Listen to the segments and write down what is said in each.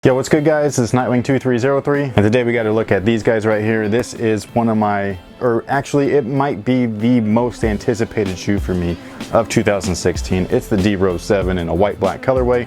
Yo, what's good guys? This is Nightwing2303 and today we got to look at these guys right here. This is one of my, or actually it might be the most anticipated shoe for me of 2016. It's the D Rose 7 in a white black colorway.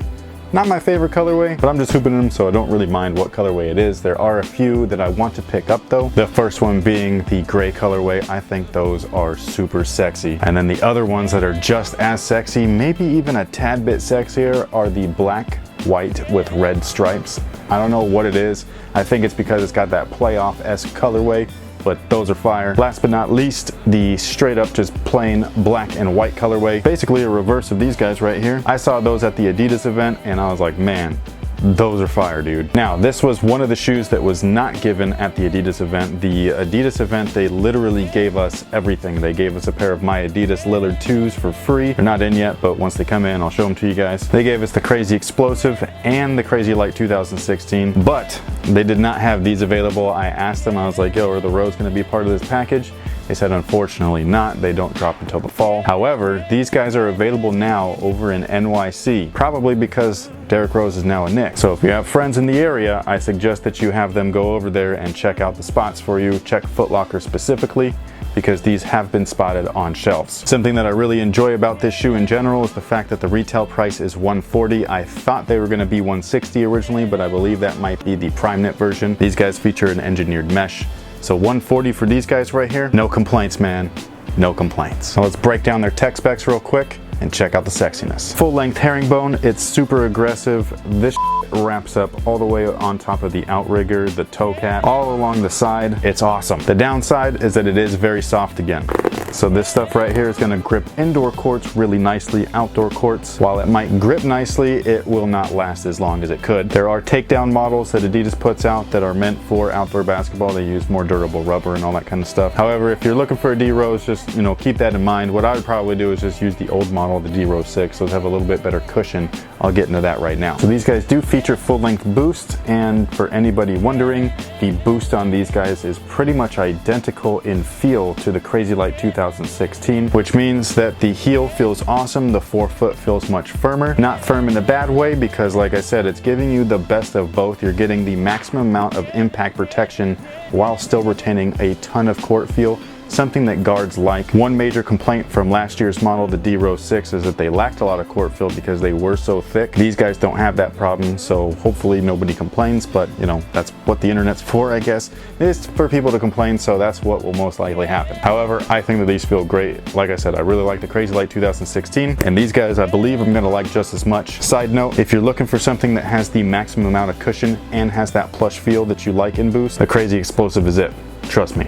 Not my favorite colorway, but I'm just hooping them so I don't really mind what colorway it is. There are a few that I want to pick up though. The first one being the gray colorway. I think those are super sexy. And then the other ones that are just as sexy, maybe even a tad bit sexier, are the black, white with red stripes. I don't know what it is. I think it's because it's got that playoff-esque colorway, but those are fire. Last but not least, the straight up just plain black and white colorway. Basically a reverse of these guys right here. I saw those at the Adidas event and I was like, man, those are fire, dude. Now, this was one of the shoes that was not given at the Adidas event. The Adidas event, they literally gave us everything. They gave us a pair of my Adidas Lillard 2s for free. They're not in yet, but once they come in, I'll show them to you guys. They gave us the Crazy Explosive and the Crazy Light 2016, but they did not have these available. I asked them, I was like, yo, are the Rose gonna be part of this package? They said, unfortunately not. They don't drop until the fall. However, these guys are available now over in NYC, probably because Derrick Rose is now a Knick. So if you have friends in the area, I suggest that you have them go over there and check out the spots for you. Check Foot Locker specifically, because these have been spotted on shelves. Something that I really enjoy about this shoe in general is the fact that the retail price is $140. I thought they were gonna be $160 originally, but I believe that might be the prime knit version. These guys feature an engineered mesh. So $140 for these guys right here. No complaints, man. No complaints. So let's break down their tech specs real quick and check out the sexiness. Full length herringbone, it's super aggressive. This wraps up all the way on top of the outrigger, the toe cap, all along the side. It's awesome. The downside is that it is very soft again. So this stuff right here is gonna grip indoor courts really nicely, outdoor courts. While it might grip nicely, it will not last as long as it could. There are takedown models that Adidas puts out that are meant for outdoor basketball. They use more durable rubber and all that kind of stuff. However, if you're looking for a D Rose, just, keep that in mind. What I would probably do is just use the old model, the D Rose 6. Those have a little bit better cushion. I'll get into that right now. So these guys do feature full length boost, and for anybody wondering, the boost on these guys is pretty much identical in feel to the Crazy Light 2016, which means that the heel feels awesome, the forefoot feels much firmer. Not firm in a bad way, because like I said, it's giving you the best of both. You're getting the maximum amount of impact protection while still retaining a ton of court feel. Something that guards like. One major complaint from last year's model, the D Rose 6, is that they lacked a lot of court feel because they were so thick. These guys don't have that problem, so hopefully nobody complains, but that's what the internet's for, I guess. It's for people to complain, so that's what will most likely happen. However, I think that these feel great. Like I said, I really like the Crazy Light 2016, and these guys I believe I'm gonna like just as much. Side note, if you're looking for something that has the maximum amount of cushion and has that plush feel that you like in Boost, the Crazy Explosive is it. Trust me.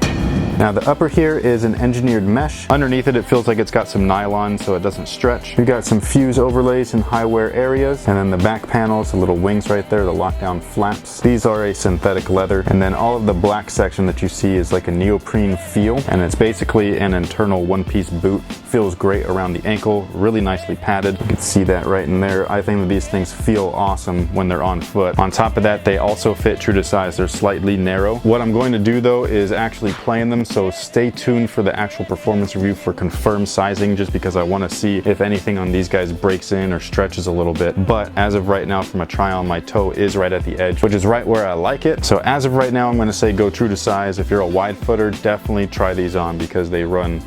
Now the upper here is an engineered mesh. Underneath it, it feels like it's got some nylon so it doesn't stretch. We've got some fuse overlays in high wear areas, and then the back panels, the little wings right there, the lockdown flaps. These are a synthetic leather, and then all of the black section that you see is like a neoprene feel, and it's basically an internal one-piece boot. Feels great around the ankle, really nicely padded. You can see that right in there. I think that these things feel awesome when they're on foot. On top of that, they also fit true to size. They're slightly narrow. What I'm going to do though is actually play in them, so stay tuned for the actual performance review for confirmed sizing, just because I want to see if anything on these guys breaks in or stretches a little bit. But as of right now, from a try on, my toe is right at the edge, which is right where I like it. So as of right now, I'm going to say go true to size. If you're a wide footer, definitely try these on, because they run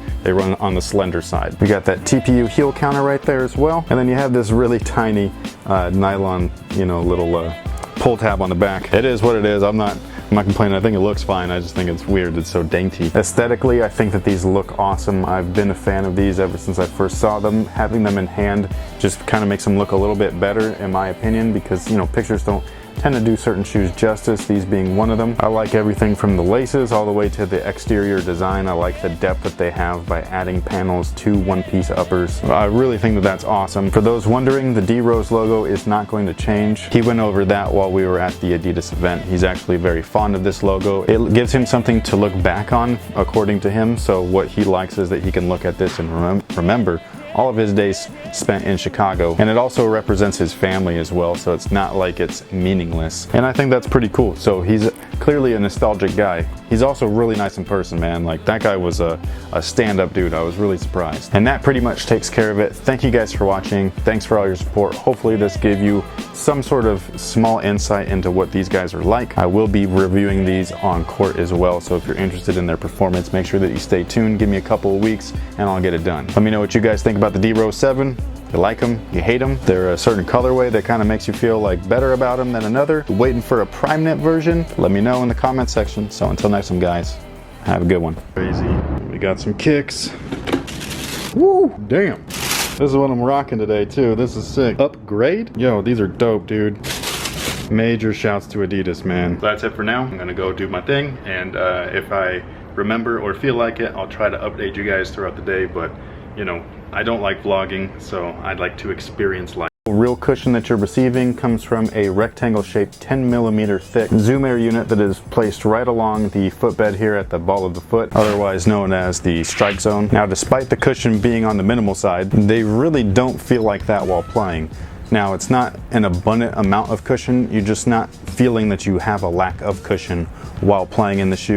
on the slender side. We got that TPU heel counter right there as well, and then you have this really tiny nylon little pull tab on the back. It is what it is. I'm not complaining. I think it looks fine. I just think it's weird. It's so dainty. Aesthetically, I think that these look awesome. I've been a fan of these ever since I first saw them. Having them in hand just kind of makes them look a little bit better, in my opinion, because pictures don't tend to do certain shoes justice, these being one of them. I like everything from the laces all the way to the exterior design. I like the depth that they have by adding panels to one-piece uppers. I really think that that's awesome. For those wondering, the D Rose logo is not going to change. He went over that while we were at the Adidas event. He's actually very fond of this logo. It gives him something to look back on, according to him. So what he likes is that he can look at this and remember all of his days spent in Chicago, and it also represents his family as well, so it's not like it's meaningless, and I think that's pretty cool. So he's clearly a nostalgic guy. He's also really nice in person, man. Like, that guy was a stand-up dude. I was really surprised. And that pretty much takes care of it. Thank you guys for watching. Thanks for all your support. Hopefully this gave you some sort of small insight into what these guys are like. I will be reviewing these on court as well, so if you're interested in their performance, make sure that you stay tuned. Give me a couple of weeks and I'll get it done. Let me know what you guys think about the D-Rose 7. You like them, you hate them. They're a certain colorway that kind of makes you feel like better about them than another. Waiting for a prime knit version? Let me know in the comment section. So until next time, guys, have a good one. Crazy. We got some kicks. Woo, damn. This is what I'm rocking today too. This is sick. Upgrade? Yo, these are dope, dude. Major shouts to Adidas, man. That's it for now. I'm gonna go do my thing, and if I remember or feel like it, I'll try to update you guys throughout the day, but you know, I don't like vlogging, so I'd like to experience life. The real cushion that you're receiving comes from a rectangle shaped 10mm thick Zoom Air unit that is placed right along the footbed here at the ball of the foot, otherwise known as the strike zone. Now, despite the cushion being on the minimal side, they really don't feel like that while playing. Now, it's not an abundant amount of cushion, you're just not feeling that you have a lack of cushion while playing in the shoe.